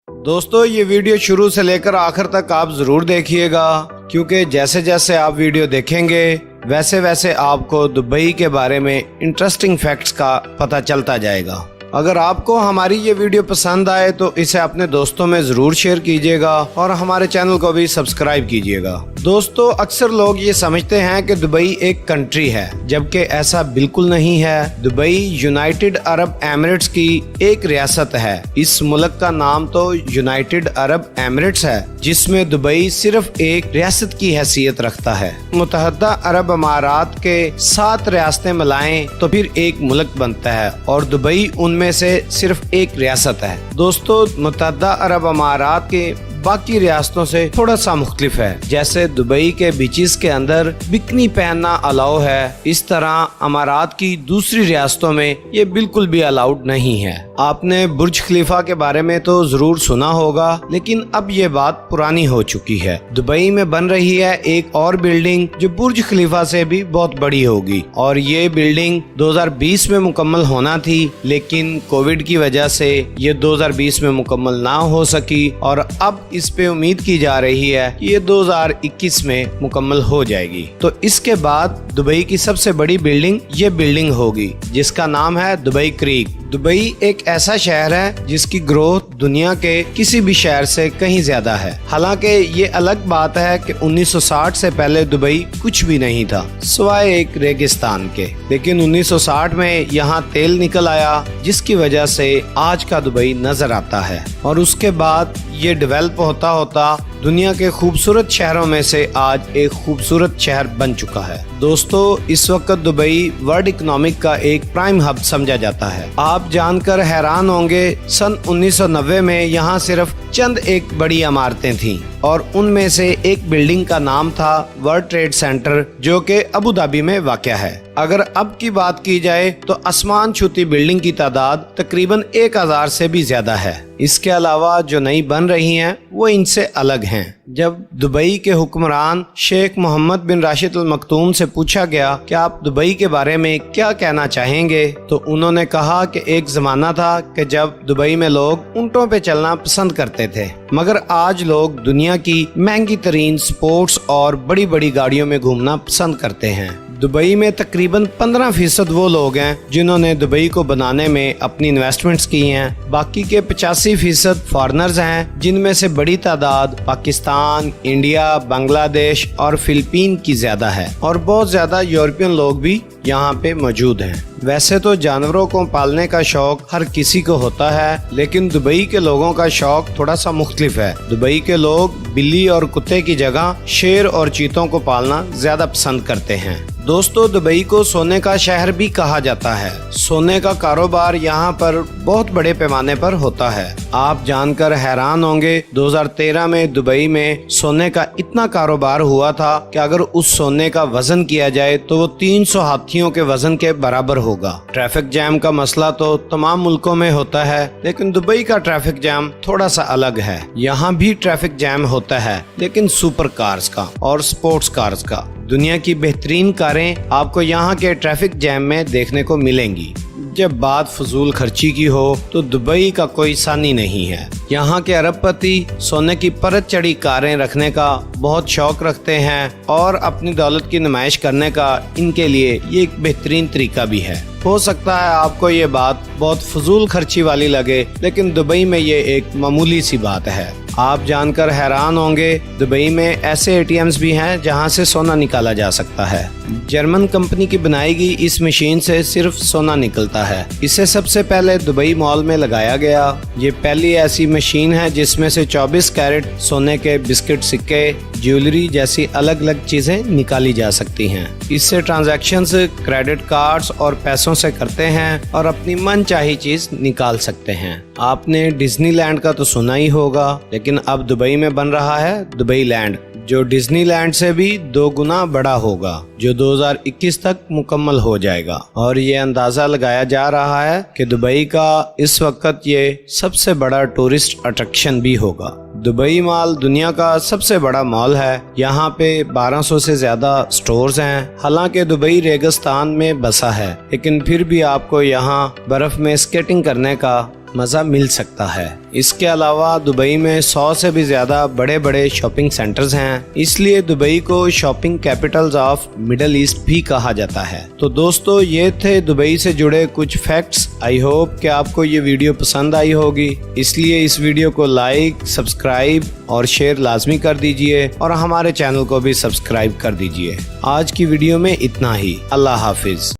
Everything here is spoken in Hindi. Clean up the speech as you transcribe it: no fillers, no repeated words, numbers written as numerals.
दोस्तों ये वीडियो शुरू से लेकर आखिर तक आप जरूर देखिएगा, क्योंकि जैसे जैसे आप वीडियो देखेंगे वैसे वैसे आपको दुबई के बारे में इंटरेस्टिंग फैक्ट्स का पता चलता जाएगा। अगर आपको हमारी ये वीडियो पसंद आए तो इसे अपने दोस्तों में जरूर शेयर कीजिएगा और हमारे चैनल को भी सब्सक्राइब कीजिएगा। दोस्तों अक्सर लोग ये समझते हैं कि दुबई एक कंट्री है, जबकि ऐसा बिल्कुल नहीं है। दुबई यूनाइटेड अरब एमिरेट्स की एक रियासत है। इस मुल्क का नाम तो यूनाइटेड अरब एमिरेट्स है, जिसमें दुबई सिर्फ एक रियासत की हैसियत रखता है। मुत्तहदा अरब अमारात के 7 रियासतें मिलाएं तो फिर एक मुल्क बनता है और दुबई उनमें से सिर्फ एक रियासत है। दोस्तों मुत्तहदा अरब अमारात के बाकी रियासतों से थोड़ा सा मुख्तलिफ है। जैसे दुबई के बीचेस के अंदर बिकनी पहनना अलाउ है, इस तरह अमारात की दूसरी रियासतों में ये बिल्कुल भी अलाउड नहीं है। आपने बुर्ज खलीफा के बारे में तो जरूर सुना होगा, लेकिन अब ये बात पुरानी हो चुकी है। दुबई में बन रही है एक और बिल्डिंग जो बुर्ज खलीफा से भी बहुत बड़ी होगी, और ये बिल्डिंग 2020 में मुकम्मल होना थी, लेकिन कोविड की वजह से ये 2020 में मुकम्मल ना हो सकी और अब इस पे उम्मीद की जा रही है कि ये 2021 में मुकम्मल हो जाएगी। तो इसके बाद दुबई की सबसे बड़ी बिल्डिंग ये बिल्डिंग होगी, जिसका नाम है दुबई क्रीक। दुबई एक ऐसा शहर है जिसकी ग्रोथ दुनिया के किसी भी शहर से कहीं ज्यादा है। हालांकि ये अलग बात है कि 1960 से पहले दुबई कुछ भी नहीं था सिवाय एक रेगिस्तान के, लेकिन 1960 में यहाँ तेल निकल आया, जिसकी वजह से आज का दुबई नजर आता है। और उसके बाद ये डेवलप होता होता दुनिया के खूबसूरत शहरों में से आज एक खूबसूरत शहर बन चुका है। दोस्तों इस वक्त दुबई वर्ल्ड इकोनॉमिक का एक प्राइम हब समझा जाता है। आप जानकर हैरान होंगे, सन 1990 में यहाँ सिर्फ चंद एक बड़ी इमारतें थीं और उनमें से एक बिल्डिंग का नाम था वर्ल्ड ट्रेड सेंटर, जो कि अबू धाबी में वाक़या है। अगर अब की बात की जाए तो आसमान छूती बिल्डिंग की तादाद तकरीबन 1000 से भी ज्यादा है। इसके अलावा जो नई बन रही हैं वो इनसे अलग हैं। जब दुबई के हुक्मरान शेख मोहम्मद बिन राशिद अल मखतूम से पूछा गया कि आप दुबई के बारे में क्या कहना चाहेंगे, तो उन्होंने कहा कि एक जमाना था कि जब दुबई में लोग ऊंटों पे चलना पसंद करते थे, मगर आज लोग दुनिया की महंगी तरीन स्पोर्ट्स और बड़ी बड़ी गाड़ियों में घूमना पसंद करते हैं। दुबई में तकरीबन 15% वो लोग हैं जिन्होंने दुबई को बनाने में अपनी इन्वेस्टमेंट्स की हैं। बाकी के 85% फॉरेनर्स हैं, जिनमें से बड़ी तादाद पाकिस्तान, इंडिया, बांग्लादेश और फिलीपीन की ज्यादा है, और बहुत ज्यादा यूरोपियन लोग भी यहाँ पे मौजूद हैं। वैसे तो जानवरों को पालने का शौक हर किसी को होता है, लेकिन दुबई के लोगों का शौक थोड़ा सा मुख्तलिफ है। दुबई के लोग बिल्ली और कुत्ते की जगह शेर और चीतों को पालना ज्यादा पसंद करते हैं। दोस्तों दुबई को सोने का शहर भी कहा जाता है। सोने का कारोबार यहाँ पर बहुत बड़े पैमाने पर होता है। आप जानकर हैरान होंगे, 2013 में दुबई में सोने का इतना कारोबार हुआ था कि अगर उस सोने का वजन किया जाए तो वो 300 हाथियों के वजन के बराबर होगा। ट्रैफिक जैम का मसला तो तमाम मुल्कों में होता है, लेकिन दुबई का ट्रैफिक जैम थोड़ा सा अलग है। यहाँ भी ट्रैफिक जैम होता है, लेकिन सुपर कार्स का और स्पोर्ट्स कार्स का। दुनिया की बेहतरीन कारें आपको यहाँ के ट्रैफिक जैम में देखने को मिलेंगी। जब बात फजूल खर्ची की हो तो दुबई का कोई सानी नहीं है। यहाँ के अरबपति सोने की परत चढ़ी कारें रखने का बहुत शौक रखते हैं और अपनी दौलत की नुमाइश करने का इनके लिए ये एक बेहतरीन तरीका भी है। हो सकता है आपको ये बात बहुत फजूल खर्ची वाली लगे, लेकिन दुबई में ये एक मामूली सी बात है। आप जानकर हैरान होंगे, दुबई में ऐसे एटीएम्स भी हैं जहां से सोना निकाला जा सकता है। जर्मन कंपनी की बनाई गई इस मशीन से सिर्फ सोना निकलता है। इसे सबसे पहले दुबई मॉल में लगाया गया। ये पहली ऐसी मशीन है जिसमें से 24 कैरेट सोने के बिस्किट, सिक्के, ज्वेलरी जैसी अलग अलग चीजें निकाली जा सकती हैं। इससे ट्रांजैक्शंस क्रेडिट कार्ड्स और पैसों से करते हैं और अपनी मनचाही चीज निकाल सकते हैं। आपने डिज्नीलैंड का तो सुना ही होगा, लेकिन अब दुबई में बन रहा है दुबई लैंड, जो डिज्नीलैंड से भी 2 गुना बड़ा होगा, जो 2021 तक मुकम्मल हो जाएगा। और ये अंदाजा लगाया जा रहा है कि दुबई का इस वक्त ये सबसे बड़ा टूरिस्ट अट्रैक्शन भी होगा। दुबई मॉल दुनिया का सबसे बड़ा मॉल है। यहाँ पे 1200 से ज्यादा स्टोर्स हैं। हालांकि दुबई रेगिस्तान में बसा है, लेकिन फिर भी आपको यहाँ बर्फ में स्केटिंग करने का मजा मिल सकता है। इसके अलावा दुबई में 100 से भी ज्यादा बड़े बड़े शॉपिंग सेंटर्स हैं, इसलिए दुबई को shopping Capitals of middle east भी कहा जाता है। तो दोस्तों, ये थे दुबई से जुड़े कुछ फैक्ट्स। आई होप कि आपको ये वीडियो पसंद आई होगी, इसलिए इस वीडियो को लाइक, सब्सक्राइब और शेयर लाजमी कर दीजिए और हमारे चैनल को भी सब्सक्राइब कर दीजिए। आज की वीडियो में इतना ही। अल्लाह हाफिज।